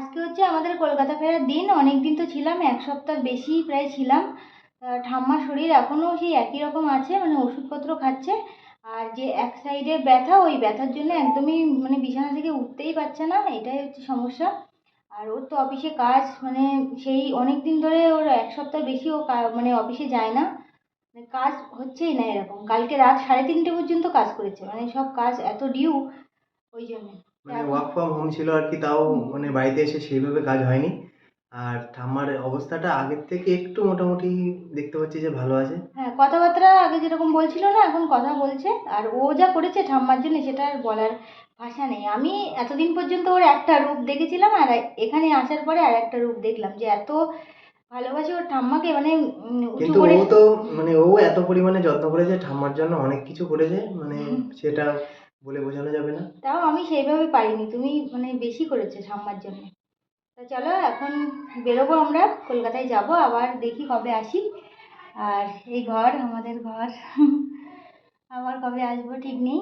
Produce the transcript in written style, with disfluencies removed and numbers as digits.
আজকে হচ্ছে আমাদের কলকাতা ফেরার দিন। অনেক দিন তো ছিলাম, এক সপ্তাহ বেশি প্রায় ছিলাম। ঠাম্মার শরীর এখনও সেই একই রকম আছে, মানে ওষুধপত্র খাচ্ছে। আর যে এক সাইডে ব্যথা, ওই ব্যথার জন্য একদমই মানে বিছানা থেকে উঠতেই পারছে না, এটাই হচ্ছে সমস্যা। আর ওর তো অফিসে কাজ, মানে সেই অনেক দিন ধরে ওর এক সপ্তাহ বেশি ও মানে অফিসে যায় না, মানে কাজ হচ্ছেই না এরকম। কালকে রাত 3:30 পর্যন্ত কাজ করেছে, মানে সব কাজ এত ডিউ, ওই জন্য। তো মানে এখন ওয়ার্ক ফ্রম হোম ছিল আর কি, তাও মানে বাড়িতে এসে সেইভাবে কাজ হয়নি। আর ঠাম্মার অবস্থাটা আগের থেকে একটু মোটামুটি দেখতে পাচ্ছি যে ভালো আছে। হ্যাঁ, কথাবার্তা আগে যেরকম বলছিল না, এখন কথা বলছে। আর ও যা করেছে ঠাম্মার জন্য, সেটা আর বলার ভাষা নেই। আমি এতদিন পর্যন্ত ওর একটা রূপ দেখেছিলাম, আর এখানে আসার পরে আর একটা রূপ দেখলাম, যে এত ভালোবাসে ওর ঠাম্মাকে, মানে উঁচু কিন্তু করে। ও তো মানে ও এত পরিমাণে যত্ন করেছে ঠাম্মার জন্য, অনেক কিছু করেছে, মানে সেটা বলে বোঝানো যাবে না। তাও আমি সেইভাবে পারিনি, তুমি মানে বেশি করেছো ঠাম্মার জন্য। তা চলো এখন বেরোবো আমরা, কলকাতায় যাব, আবার দেখি কবে আসি। আর এই ঘর আমাদের ঘর, আবার কবে আসবো ঠিক নেই।